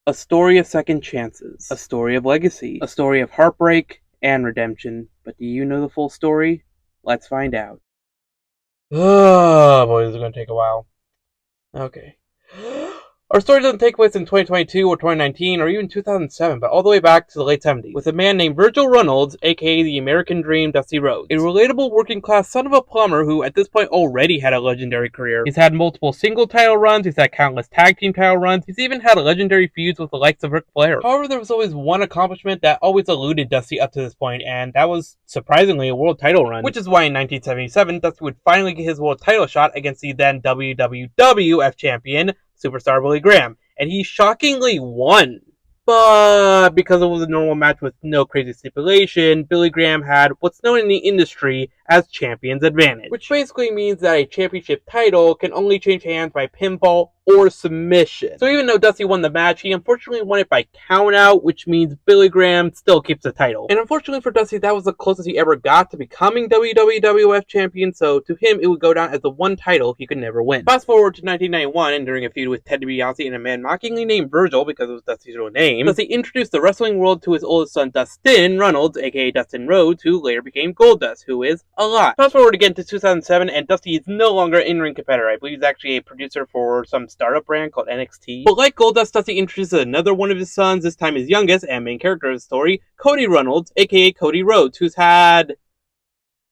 A story of second chances, a story of legacy, a story of heartbreak and redemption. But do you know the full story? Let's find out. Oh boy, this is going to take a while. Okay. Our story doesn't take place in 2022 or 2019 or even 2007, but all the way back to the late 70s, with a man named Virgil Rhodes, aka the American Dream, Dusty Rhodes. A relatable working-class son of a plumber who at this point already had a legendary career. He's had multiple single title runs, he's had countless tag team title runs, he's even had legendary feuds with the likes of Ric Flair. However, there was always one accomplishment that always eluded Dusty up to this point, and that was, surprisingly, a world title run. Which is why in 1977, Dusty would finally get his world title shot against the then WWF champion, Superstar Billy Graham, and he shockingly won. But because it was a normal match with no crazy stipulation, Billy Graham had what's known in the industry as champion's advantage, which basically means that a championship title can only change hands by pinfall or submission. So even though Dusty won the match, he unfortunately won it by countout, which means Billy Graham still keeps the title. And unfortunately for Dusty, that was the closest he ever got to becoming WWF champion, so to him it would go down as the one title he could never win. Fast forward to 1991, and during a feud with Ted DiBiase and a man mockingly named Virgil because it was Dusty's real name, Dusty introduced the wrestling world to his oldest son Dustin Rhodes, aka Dustin Rhodes, who later became Goldust, who is alive. Fast forward again to 2007, and Dusty is no longer an in-ring competitor. I believe he's actually a producer for some startup brand called NXT. But like Goldust, Dusty introduces another one of his sons, this time his youngest and main character of the story, Cody Rhodes, aka Cody Rhodes, who's had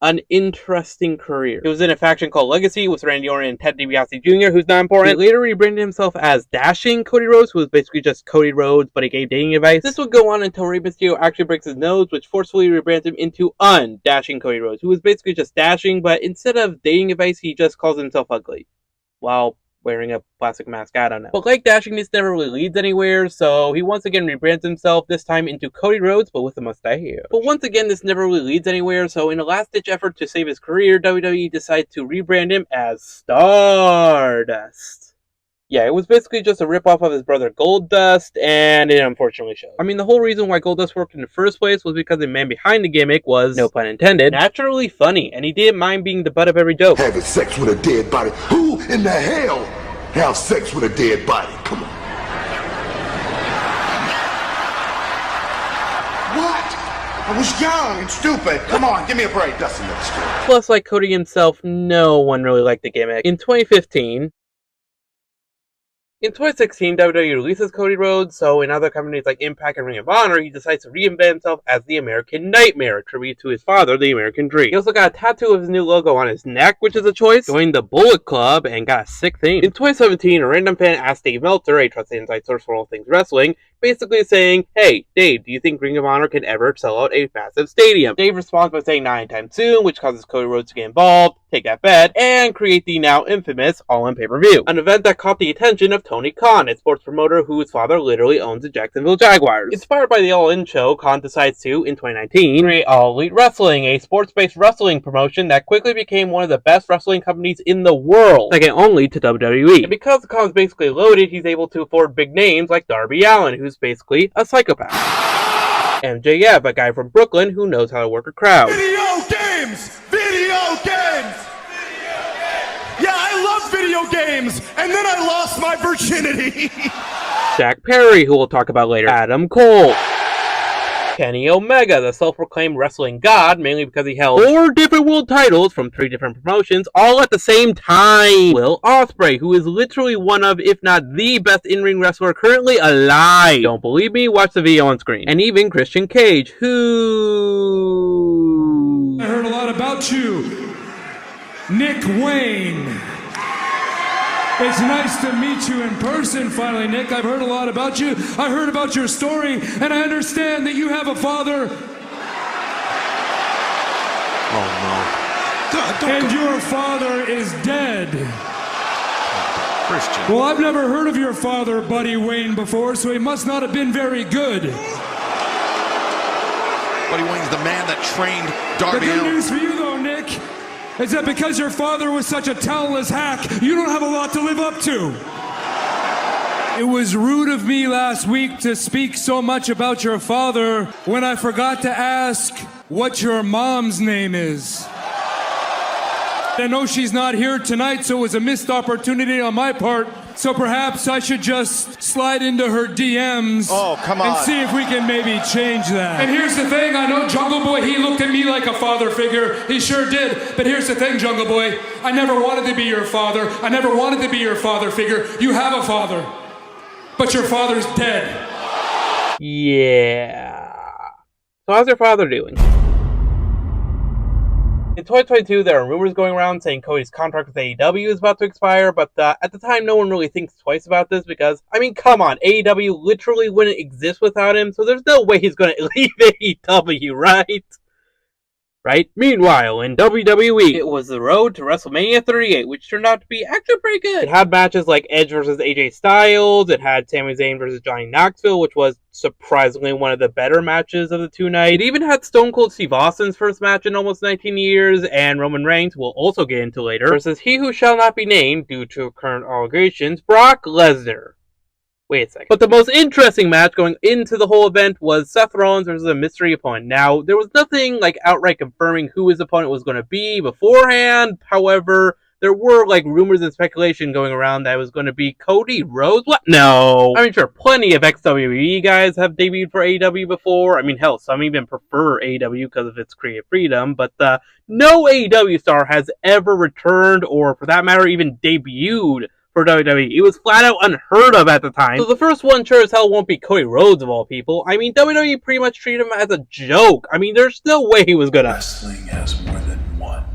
an interesting career. He was in a faction called Legacy with Randy Orton and Ted DiBiase Jr., who's not important. He later rebranded himself as Dashing Cody Rhodes, who was basically just Cody Rhodes, but he gave dating advice. This would go on until Rey Mysterio actually breaks his nose, which forcefully rebrands him into Undashing Cody Rhodes, who was basically just dashing, but instead of dating advice, he just calls himself ugly. While wearing a plastic mask, I don't know. But like Dashing, this never really leads anywhere, so he once again rebrands himself, this time into Cody Rhodes, but with a mustache. But once again, this never really leads anywhere, so in a last-ditch effort to save his career, WWE decided to rebrand him as Stardust. Yeah, it was basically just a ripoff of his brother Goldust, and it unfortunately showed. I mean, the whole reason why Goldust worked in the first place was because the man behind the gimmick was, no pun intended, naturally funny, and he didn't mind being the butt of every joke. Having sex with a dead body? Who in the hell have sex with a dead body? Come on. What? I was young and stupid. Come on, give me a break, Dustin. Plus, like Cody himself, no one really liked the gimmick. In 2016, in 2016, WWE releases Cody Rhodes, so in other companies like Impact and Ring of Honor, he decides to reinvent himself as the American Nightmare, a tribute to his father, the American Dream. He also got a tattoo of his new logo on his neck, which is a choice, joined the Bullet Club, and got a sick theme. In 2017, a random fan asked Dave Meltzer, a trusted inside source for all things wrestling, basically saying, "Hey, Dave, do you think Ring of Honor can ever sell out a massive stadium?" Dave responds by saying not anytime soon, which causes Cody Rhodes to get involved, take that bet, and create the now infamous All-In Pay-Per-View, an event that caught the attention of Tony Khan, a sports promoter whose father literally owns the Jacksonville Jaguars. Inspired by the All-In show, Khan decides to, in 2019, create All Elite Wrestling, a sports-based wrestling promotion that quickly became one of the best wrestling companies in the world, second only to WWE. And because Khan's basically loaded, he's able to afford big names like Darby Allin, who's basically a psychopath. MJF, a guy from Brooklyn who knows how to work a crowd. Video games! Video games! Yeah, I love video games! And then I lost my virginity! Jack Perry, who we'll talk about later. Adam Cole. Kenny Omega, the self-proclaimed wrestling god, mainly because he held 4 different world titles from 3 different promotions, all at the same time. Will Ospreay, who is literally one of, if not the best in-ring wrestler currently alive. Don't believe me? Watch the video on screen. And even Christian Cage, who... I heard a lot about you, Nick Wayne. It's nice to meet you in person finally, Nick. I've heard a lot about you. I heard about your story, and I understand that you have a father. Oh, no. And your father is dead. Christian. Well, I've never heard of your father, Buddy Wayne, before, so he must not have been very good. Buddy Wayne's the man that trained The Darby good Allin. news for you, though, Nick, is that because your father was such a talentless hack, you don't have a lot to live up to. It was rude of me last week to speak so much about your father when I forgot to ask what your mom's name is. I know she's not here tonight, so it was a missed opportunity on my part So perhaps I should just slide into her DMs and see if we can maybe change that. And here's the thing, I know Jungle Boy, he looked at me like a father figure. He sure did. But here's the thing, Jungle Boy, I never wanted to be your father. I never wanted to be your father figure. You have a father, but your father's dead. Yeah. So how's your father doing? In 2022, there are rumors going around saying Cody's contract with AEW is about to expire, but at the time, no one really thinks twice about this because, I mean, come on, AEW literally wouldn't exist without him, so there's no way he's going to leave AEW, right? Right? Meanwhile, in WWE, it was the road to WrestleMania 38, which turned out to be actually pretty good. It had matches like Edge versus AJ Styles, it had Sami Zayn versus Johnny Knoxville, which was surprisingly one of the better matches of the two nights. It even had Stone Cold Steve Austin's first match in almost 19 years, and Roman Reigns, we'll also get into later, versus he who shall not be named due to current allegations, Brock Lesnar. Wait a second. But the most interesting match going into the whole event was Seth Rollins versus a mystery opponent. Now, there was nothing like outright confirming who his opponent was going to be beforehand. However, there were like rumors and speculation going around that it was going to be Cody Rhodes. What? No. I mean, sure, plenty of ex-WWE guys have debuted for AEW before. I mean, hell, some even prefer AEW because of its creative freedom. But no AEW star has ever returned, or for that matter, even debuted for WWE. It was flat out unheard of at the time. So the first one sure as hell won't be Cody Rhodes of all people. I mean, WWE pretty much treated him as a joke. I mean, there's no way he was gonna. Wrestling has more than one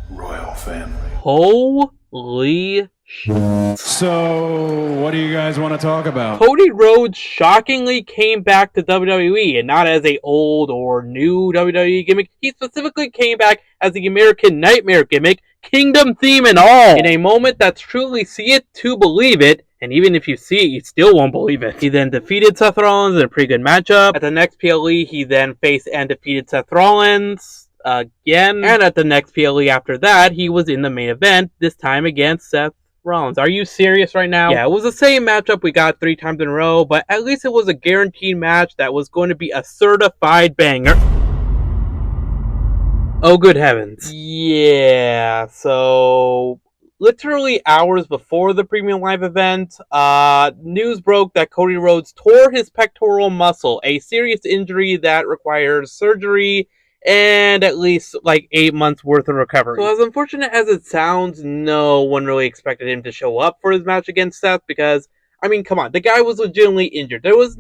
royal family. Holy shit. So, what do you guys want to talk about? Cody Rhodes shockingly came back to WWE, and not as a old or new WWE gimmick. He specifically came back as the American Nightmare gimmick, Kingdom theme and all, in a moment that's truly see it to believe it, and even if you see it, you still won't believe it. He then defeated Seth Rollins in a pretty good matchup. At the next PLE, he then faced and defeated Seth Rollins again, and at the next PLE after that, he was in the main event, this time against Seth Rollins. Are you serious right now? Yeah, it was the same matchup we got 3 times in a row, but at least it was a guaranteed match that was going to be a certified banger. Oh, good heavens. Yeah, so literally hours before the premium live event, news broke that Cody Rhodes tore his pectoral muscle, a serious injury that requires surgery and at least like 8 months worth of recovery. So as unfortunate as it sounds, no one really expected him to show up for his match against Seth because, I mean, come on, the guy was legitimately injured. There was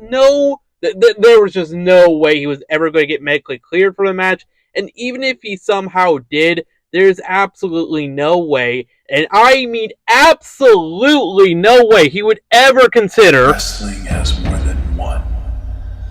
just no way he was ever going to get medically cleared for the match. And even if he somehow did, there's absolutely no way, and I mean absolutely no way, he would ever consider Wrestling has more than one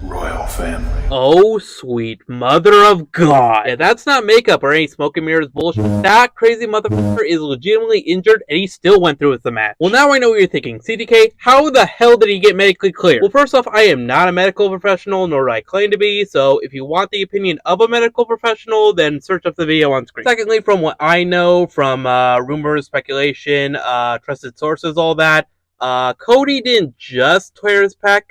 royal family. Oh, sweet mother of God. Yeah, that's not makeup or any smoke and mirrors bullshit. That crazy motherfucker is legitimately injured and he still went through with the match. Well, now I know what you're thinking. CDK, how the hell did he get medically cleared? Well, first off, I am not a medical professional, nor do I claim to be, so if you want the opinion of a medical professional, then search up the video on screen. Secondly, from what I know, from rumors, speculation, trusted sources, all that, Cody didn't just tear his pec.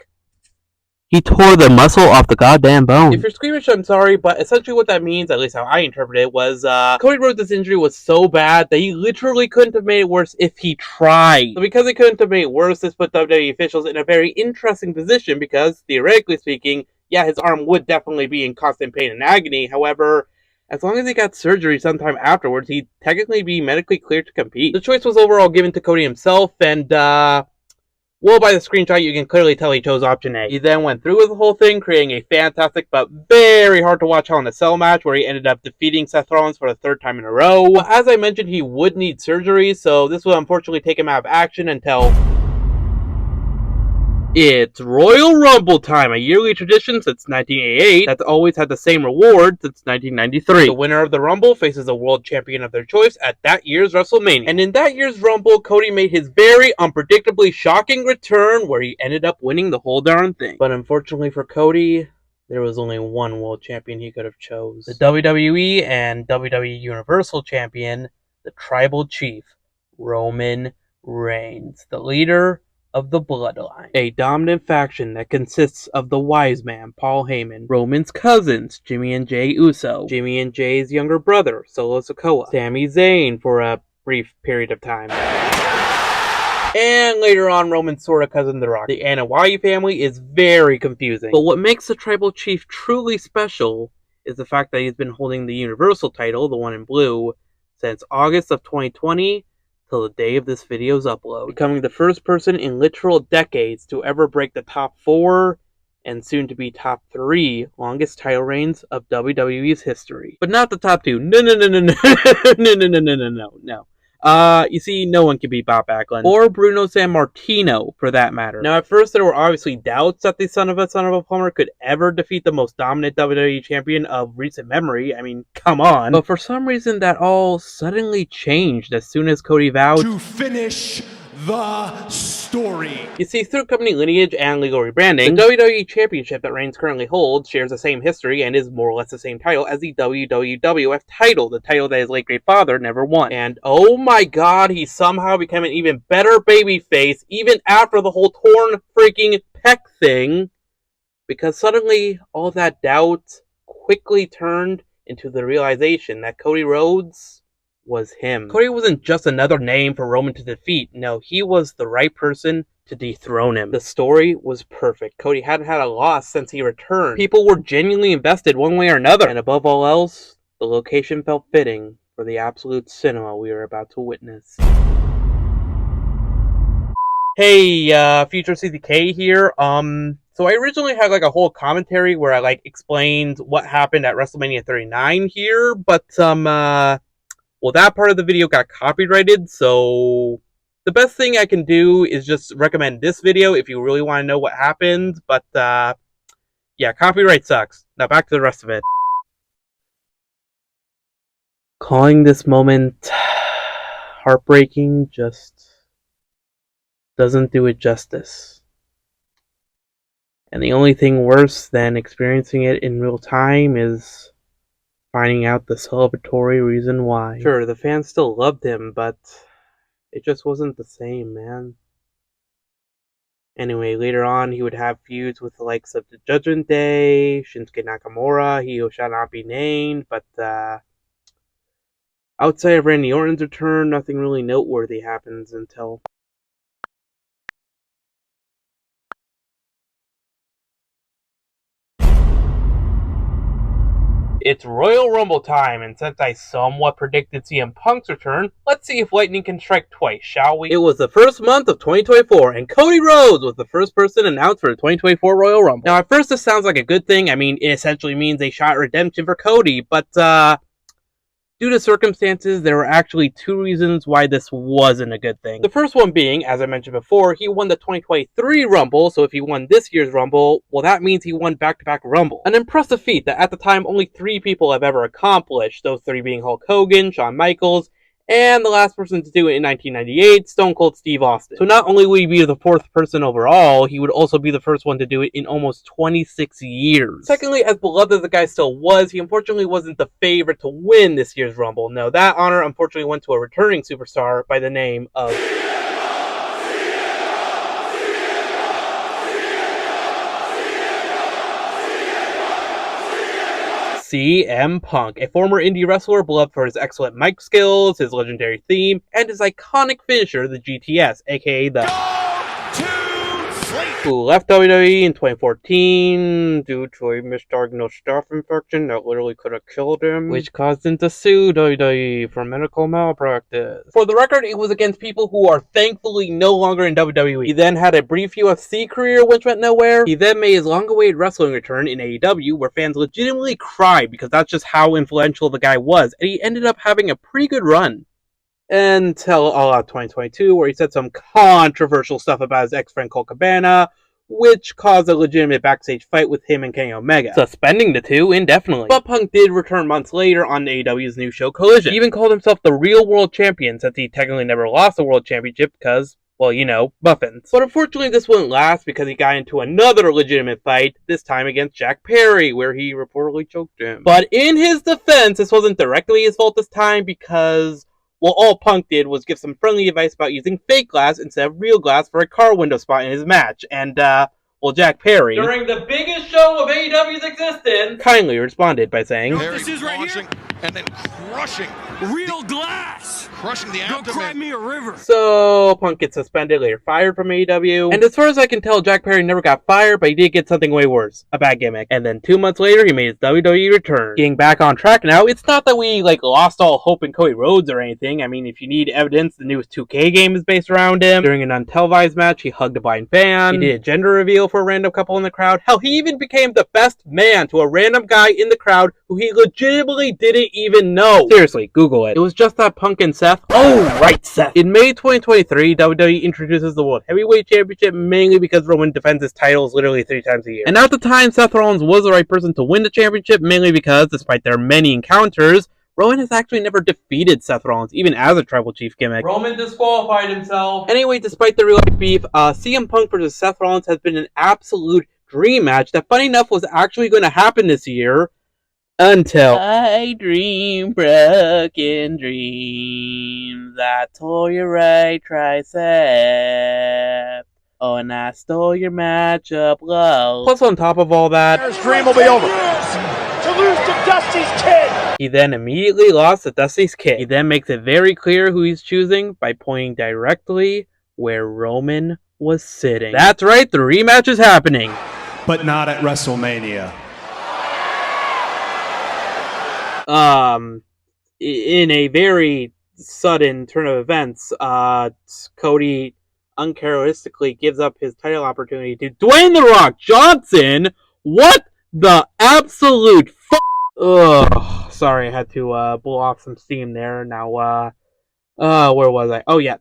He tore the muscle off the goddamn bone. If you're squeamish, I'm sorry, but essentially what that means, at least how I interpret it, was Cody Rhodes' injury was so bad that he literally couldn't have made it worse if he tried. So because he couldn't have made it worse, this put WWE officials in a very interesting position because, theoretically speaking, yeah, his arm would definitely be in constant pain and agony. However, as long as he got surgery sometime afterwards, he'd technically be medically cleared to compete. The choice was overall given to Cody himself, and well, by the screenshot, you can clearly tell he chose option A. He then went through with the whole thing, creating a fantastic but very hard to watch Hell in a Cell match where he ended up defeating Seth Rollins for the 3rd time in a row. Well, as I mentioned, he would need surgery, so this would unfortunately take him out of action until it's Royal Rumble time, a yearly tradition since 1988 that's always had the same reward since 1993. The winner of the Rumble faces a world champion of their choice at that year's WrestleMania. And in that year's Rumble, Cody made his very unpredictably shocking return where he ended up winning the whole darn thing. But unfortunately for Cody, there was only one world champion he could have chose. The WWE and WWE Universal Champion, the Tribal Chief, Roman Reigns, the leader of the Bloodline, a dominant faction that consists of the Wise Man, Paul Heyman, Roman's cousins, Jimmy and Jey Uso, Jimmy and Jay's younger brother, Solo Sikoa, Sami Zayn for a brief period of time, And later on, Roman's sort of cousin The Rock. The Anoa'i family is very confusing. But what makes the tribal chief truly special is the fact that he's been holding the Universal title, the one in blue, since August of 2020 till the day of this video's upload, becoming the first person in literal decades to ever break the top 4 and soon to be top 3 longest title reigns of WWE's history. But not the top 2. No. You see, no one can beat Bob Backlund, or Bruno Sammartino, for that matter. Now, at first, there were obviously doubts that the son of a plumber could ever defeat the most dominant WWE champion of recent memory. I mean, come on. But for some reason, that all suddenly changed as soon as Cody vowed to finish the story. You see, through company lineage and legal rebranding, the WWE Championship that Reigns currently holds shares the same history and is more or less the same title as the WWF title, the title that his late great father never won. And oh my god, he somehow became an even better babyface even after the whole torn freaking pec thing, because suddenly all that doubt quickly turned into the realization that Cody Rhodes was him. Cody wasn't just another name for Roman to defeat. No, he was the right person to dethrone him. The story was perfect. Cody hadn't had a loss since he returned. People were genuinely invested one way or another. And above all else, the location felt fitting for the absolute cinema we were about to witness. Hey, Future CDK here. So I originally had like a whole commentary where I explained what happened at WrestleMania 39 here, but well, that part of the video got copyrighted, so the best thing I can do is just recommend this video if you really want to know what happened, but yeah, copyright sucks. Now back to the rest of it. Calling this moment heartbreaking just doesn't do it justice. And the only thing worse than experiencing it in real time is finding out the celebratory reason why. Sure, the fans still loved him, but it just wasn't the same, man. Anyway, later on, he would have feuds with the likes of the Judgment Day, Shinsuke Nakamura, he who shall not be named, but outside of Randy Orton's return, nothing really noteworthy happens until it's Royal Rumble time, and since I somewhat predicted CM Punk's return, let's see if lightning can strike twice, shall we? It was the first month of 2024, and Cody Rhodes was the first person announced for the 2024 Royal Rumble. Now, at first, this sounds like a good thing. I mean, it essentially means a shot at redemption for Cody, but due to circumstances, there were actually 2 reasons why this wasn't a good thing. The first one being, as I mentioned before, he won the 2023 Rumble, so if he won this year's Rumble, well, that means he won back-to-back Rumble. An impressive feat that at the time only 3 people have ever accomplished, those 3 being Hulk Hogan, Shawn Michaels, and the last person to do it in 1998, Stone Cold Steve Austin. So not only would he be the 4th person overall, he would also be the first one to do it in almost 26 years. Secondly, as beloved as the guy still was, he unfortunately wasn't the favorite to win this year's Rumble. No, that honor unfortunately went to a returning superstar by the name of CM Punk, a former indie wrestler beloved for his excellent mic skills, his legendary theme, and his iconic finisher, the GTS, aka the who left WWE in 2014 due to a misdiagnosed staph infection that literally could have killed him, which caused him to sue WWE for medical malpractice. For the record, it was against people who are thankfully no longer in WWE. He then had a brief UFC career which went nowhere. He then made his long-awaited wrestling return in AEW, where fans legitimately cried because that's just how influential the guy was, and he ended up having a pretty good run. Until All Out 2022, where he said some controversial stuff about his ex-friend Colt Cabana, which caused a legitimate backstage fight with him and Kenny Omega, suspending the two indefinitely. But Punk did return months later on AEW's new show Collision. He even called himself the real world champion, since he technically never lost the world championship because, well, you know, muffins. But unfortunately this wouldn't last because he got into another legitimate fight, this time against Jack Perry, where he reportedly choked him. But in his defense, this wasn't directly his fault this time because, well, all Punk did was give some friendly advice about using fake glass instead of real glass for a car window spot in his match, and, well, Jack Perry, during the biggest show of AEW's existence, kindly responded by saying, This is right here. and then crushing Real glass. the Go abdomen. cry me a river. So, Punk gets suspended, later fired from AEW. And as far as I can tell, Jack Perry never got fired, but he did get something way worse. A bad gimmick. And then 2 months later, he made his WWE return. Getting back on track now, it's not that we, lost all hope in Cody Rhodes or anything. I mean, if you need evidence, the newest 2K game is based around him. During an untelevised match, he hugged a blind fan. He did a gender reveal for a random couple in the crowd. Hell, he even became the best man to a random guy in the crowd who he legitimately didn't even know. Seriously, Google it. It was just that Punk and Seth. Oh, right, Seth. In May 2023, WWE introduces the World Heavyweight Championship mainly because Roman defends his titles literally 3 times a year. And at the time, Seth Rollins was the right person to win the championship mainly because, despite their many encounters, Roman has actually never defeated Seth Rollins, even as a Tribal Chief gimmick. Roman disqualified himself. Anyway, despite the real-life beef, CM Punk versus Seth Rollins has been an absolute dream match that, funny enough, was actually going to happen this year. Until I dream broken dreams. I tore your right tricep. Oh, and I stole your matchup low. Plus, on top of all that, His dream will be over. To lose to Dusty's kid. he then immediately lost to Dusty's kid. He then makes it very clear who he's choosing by pointing directly where Roman was sitting. That's right, the rematch is happening. But not at WrestleMania. In a very sudden turn of events, Cody uncharacteristically gives up his title opportunity to Dwayne "The Rock" Johnson. What the absolute Ugh. Sorry, I had to blow off some steam there. Now, where was I? Oh yeah,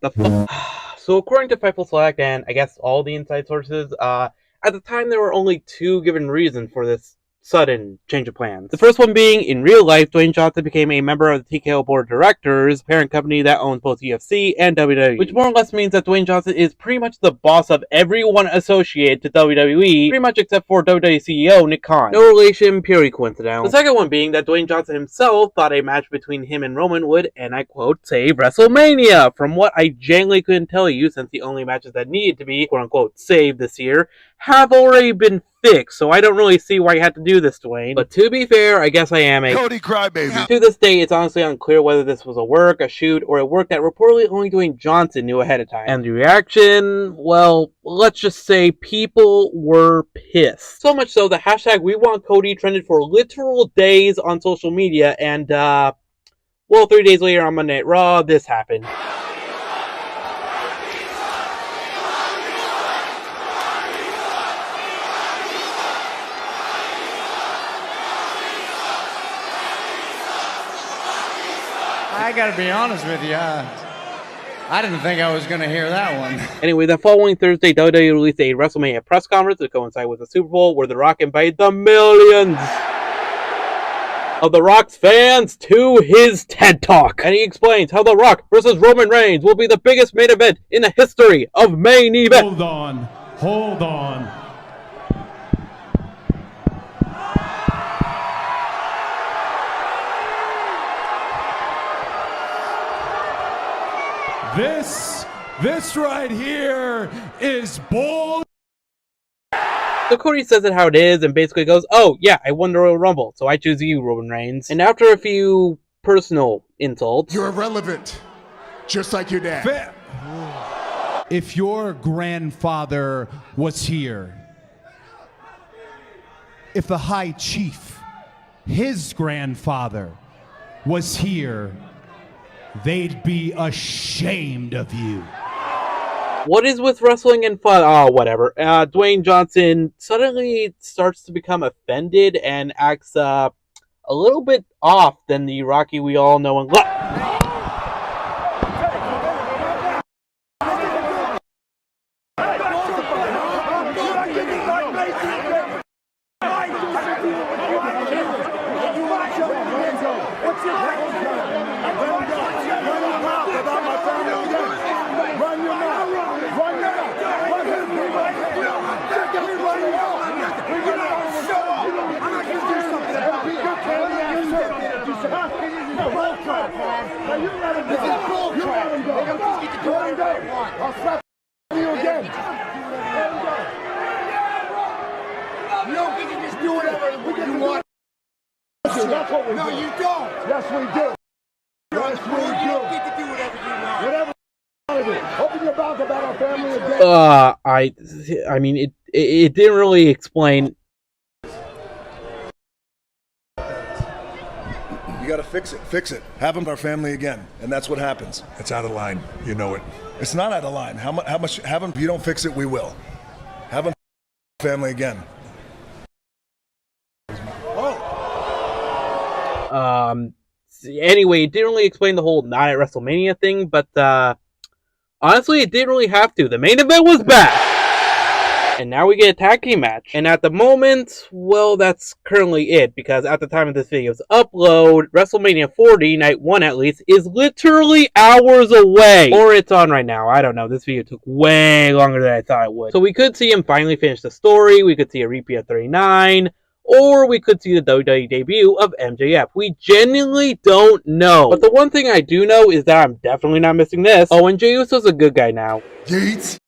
So according to Fightful Select and I guess all the inside sources, at the time there were only 2 given reasons for this sudden change of plans. The first one being, in real life, Dwayne Johnson became a member of the TKO Board of Directors, parent company that owns both UFC and WWE, which more or less means that Dwayne Johnson is pretty much the boss of everyone associated to WWE, pretty much except for WWE CEO Nick Khan. No relation, purely coincidental. The second one being that Dwayne Johnson himself thought a match between him and Roman would, and I quote, save WrestleMania, from what I genuinely couldn't tell you, since the only matches that needed to be, quote unquote, saved this year have already been fixed, so I don't really see why you had to do this, Dwayne. But to be fair, I guess I am a Cody crybaby. To this day, it's honestly unclear whether this was a work, a shoot, or a work that reportedly only Dwayne Johnson knew ahead of time. And the reaction, well, let's just say people were pissed. So much so, the hashtag #WeWantCody trended for literal days on social media, and, well, 3 days later on Monday Night Raw, this happened. I gotta be honest with you, I didn't think I was gonna hear that one. Anyway, the following Thursday, WWE released a WrestleMania press conference to coincide with the Super Bowl, where The Rock invited the millions of The Rock's fans to his TED Talk. And he explains how The Rock versus Roman Reigns will be the biggest main event in the history of main event. Hold on. This right here is bull. So Cody says it how it is and basically goes, oh yeah, I won the Royal Rumble, so I choose you, Roman Reigns. And after a few personal insults, you're irrelevant, just like your dad. If your grandfather was here, if the High Chief, his grandfather, was here, they'd be ashamed of you. What is with wrestling and fun? Oh, whatever. Dwayne Johnson suddenly starts to become offended and acts a little bit off than the Rocky we all know and love. do. That's what we do. No, you don't. Yes, we do. Yes, we do. You don't get to do whatever you want. Whatever you want to do. Open your mouth about our family again. I mean, it didn't really explain. You gotta fix it. Fix it. Have them our family again, and that's what happens. It's out of line. You know it. It's not out of line. How much? Have them. If you don't fix it, we will. Have them family again. Anyway, it didn't really explain the whole not at WrestleMania thing, but honestly, it didn't really have to. The main event was back. And now we get a tag team match. And at the moment, well, that's currently it. Because at the time of this video's upload, WrestleMania 40, Night 1 at least, is literally hours away. Or it's on right now. I don't know. This video took way longer than I thought it would. So we could see him finally finish the story. We could see a repeat of 39. Or we could see the WWE debut of MJF. We genuinely don't know. But the one thing I do know is that I'm definitely not missing this. Oh, and Jey Uso's a good guy now. Yates.